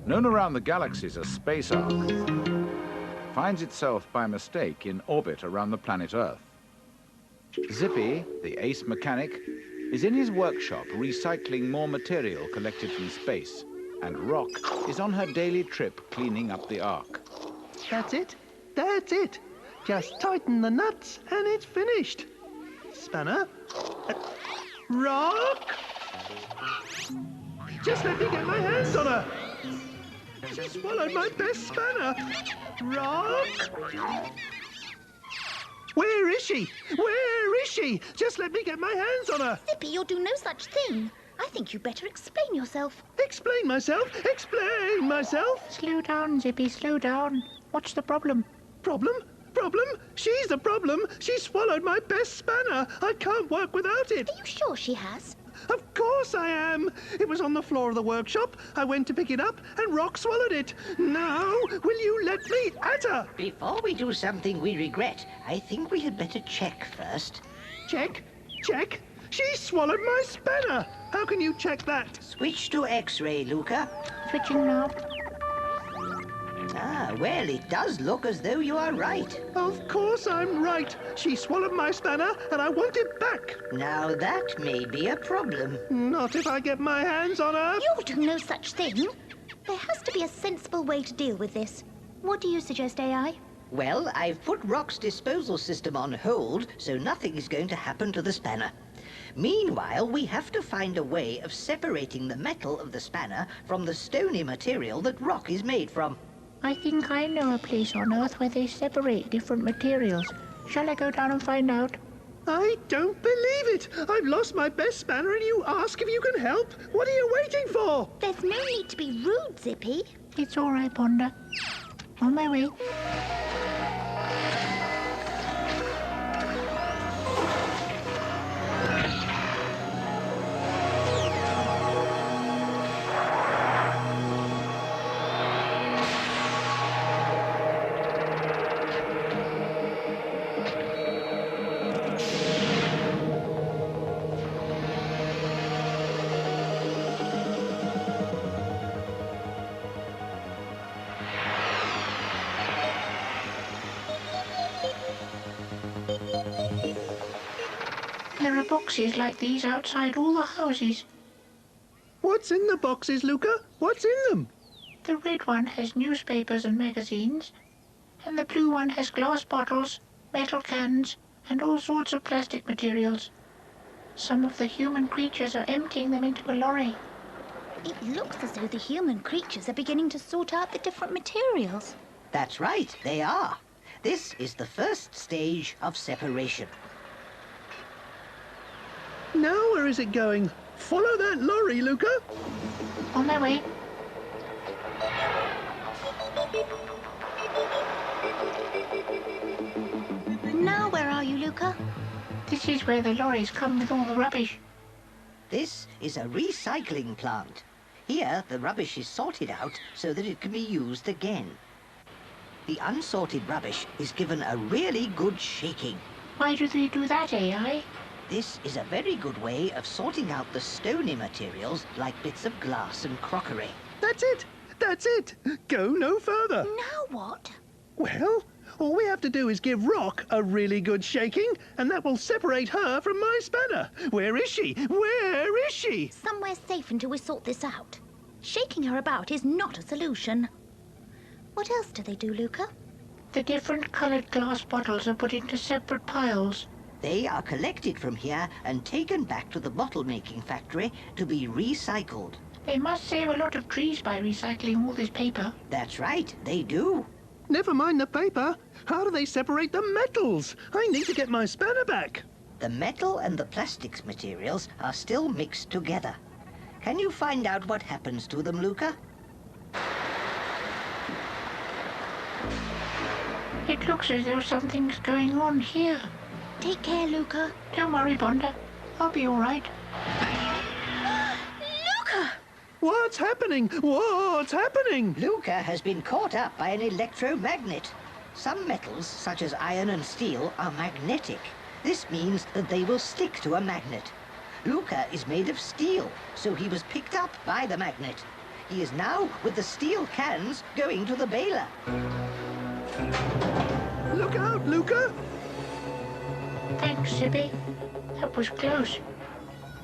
known around the galaxy as a space ark, finds itself by mistake in orbit around the planet Earth. Zippy, the ace mechanic, is in his workshop recycling more material collected from space, and Rock is on her daily trip cleaning up the ark. That's it. That's it. Just tighten the nuts and it's finished. Spanner. Rock! Just let me get my hands on her. She swallowed my best spanner. Rock! Where is she? Where is she? Just let me get my hands on her. Zippy, you'll do no such thing. I think you better explain yourself. Explain myself? Explain myself? Slow down, Zippy, slow down. What's the problem? Problem? Problem? She's the problem. She swallowed my best spanner. I can't work without it. Are you sure she has? Of course I am. It was on the floor of the workshop. I went to pick it up and Rock swallowed it. Now, will you let me at her? Before we do something we regret, I think we had better check first. Check? Check? She swallowed my spanner. How can you check that? Switch to X-ray, Luca. Switching now. Ah, well, it does look as though you are right. Of course I'm right. She swallowed my spanner and I want it back. Now that may be a problem. Not if I get my hands on her. You'll do no such thing. There has to be a sensible way to deal with this. What do you suggest, AI? Well, I've put Rock's disposal system on hold, so nothing is going to happen to the spanner. Meanwhile, we have to find a way of separating the metal of the spanner from the stony material that Rock is made from. I think I know a place on Earth where they separate different materials. Shall I go down and find out? I don't believe it. I've lost my best spanner and you ask if you can help? What are you waiting for? There's no need to be rude, Zippy. It's all right, Ponder. On my way. There are boxes like these outside all the houses. What's in the boxes, Luca? What's in them? The red one has newspapers and magazines, and the blue one has glass bottles, metal cans, and all sorts of plastic materials. Some of the human creatures are emptying them into a lorry. It looks as though the human creatures are beginning to sort out the different materials. That's right, they are. This is the first stage of separation. Now where is it going? Follow that lorry, Luca. On my way. Now where are you, Luca? This is where the lorries come with all the rubbish. This is a recycling plant. Here, the rubbish is sorted out so that it can be used again. The unsorted rubbish is given a really good shaking. Why do they do that, AI? This is a very good way of sorting out the stony materials like bits of glass and crockery. That's it. That's it. Go no further. Now what? Well, all we have to do is give Rock a really good shaking, and that will separate her from my spanner. Where is she? Where is she? Somewhere safe until we sort this out. Shaking her about is not a solution. What else do they do, Luca? The different coloured glass bottles are put into separate piles. They are collected from here and taken back to the bottle-making factory to be recycled. They must save a lot of trees by recycling all this paper. That's right, they do. Never mind the paper. How do they separate the metals? I need to get my spanner back. The metal and the plastics materials are still mixed together. Can you find out what happens to them, Luca? It looks as though something's going on here. Take care, Luca. Don't worry, Ponder. I'll be all right. Luca! What's happening? What's happening? Luca has been caught up by an electromagnet. Some metals, such as iron and steel, are magnetic. This means that they will stick to a magnet. Luca is made of steel, so he was picked up by the magnet. He is now with the steel cans going to the baler. Look out, Luca! Thanks, Zippy. That was close.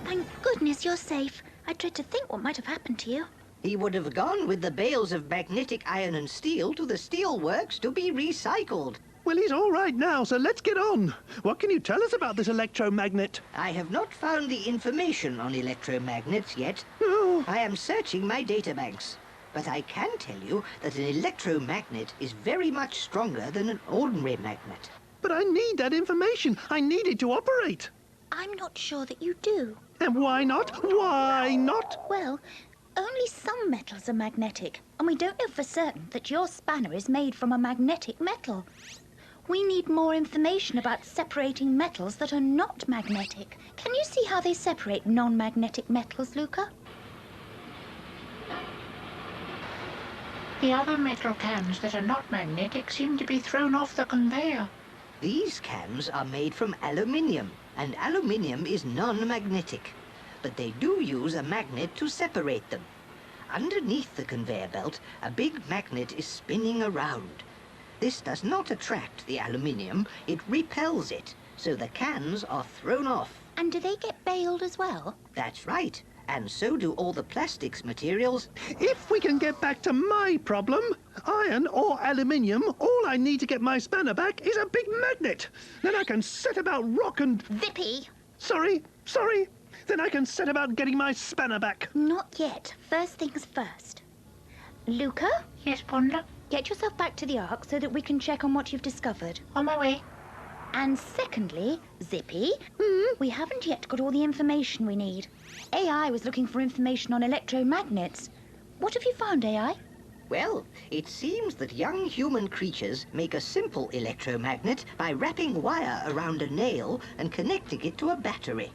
Thank goodness you're safe. I dread to think what might have happened to you. He would have gone with the bales of magnetic iron and steel to the steel works to be recycled. Well, he's all right now, so let's get on. What can you tell us about this electromagnet? I have not found the information on electromagnets yet. Oh, I am searching my databanks. But I can tell you that an electromagnet is very much stronger than an ordinary magnet. but I need that information. I need it to operate. I'm not sure that you do. And why not? Why not? Well, only some metals are magnetic, and we don't know for certain that your spanner is made from a magnetic metal. We need more information about separating metals that are not magnetic. Can you see how they separate non-magnetic metals, Luca? The other metal cans that are not magnetic seem to be thrown off the conveyor. These cans are made from aluminium, and aluminium is non-magnetic. But they do use a magnet to separate them. Underneath the conveyor belt, a big magnet is spinning around. This does not attract the aluminium, it repels it, so the cans are thrown off. And do they get baled as well? That's right, and so do all the plastics materials. If we can get back to my problem, iron or aluminium, all I need to get my spanner back is a big magnet. Then I can set about rock and... Zippy! Sorry. Then I can set about getting my spanner back. Not yet. First things first. Luca, Yes, Ponder? get yourself back to the Ark so that we can check on what you've discovered. On my way. And secondly, Zippy, we haven't yet got all the information we need. AI was looking for information on electromagnets. What have you found, AI? Well, it seems that young human creatures make a simple electromagnet by wrapping wire around a nail and connecting it to a battery.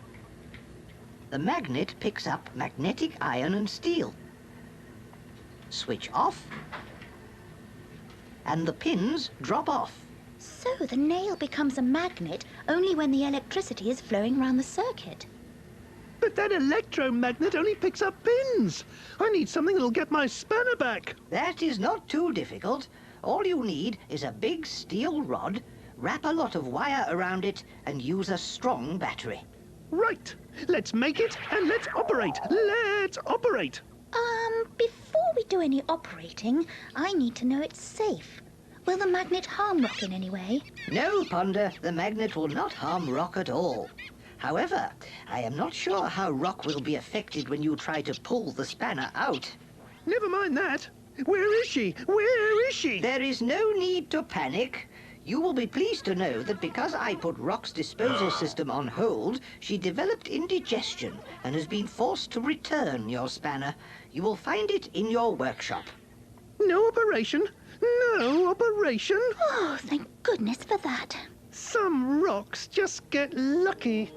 The magnet picks up magnetic iron and steel. Switch off, and the pins drop off. So the nail becomes a magnet only when the electricity is flowing around the circuit. But that electromagnet only picks up pins. I need something that'll get my spanner back. That is not too difficult. All you need is a big steel rod, wrap a lot of wire around it, and use a strong battery. Right. Let's make it and let's operate. Let's operate. Before we do any operating, I need to know it's safe. Will the magnet harm Rock in any way? No, Ponder, the magnet will not harm Rock at all. However, I am not sure how Rock will be affected when you try to pull the spanner out. Never mind that. Where is she? Where is she? There is no need to panic. You will be pleased to know that because I put Rock's disposal system on hold, she developed indigestion and has been forced to return your spanner. You will find it in your workshop. No operation? No operation? Oh, thank goodness for that. Some rocks just get lucky.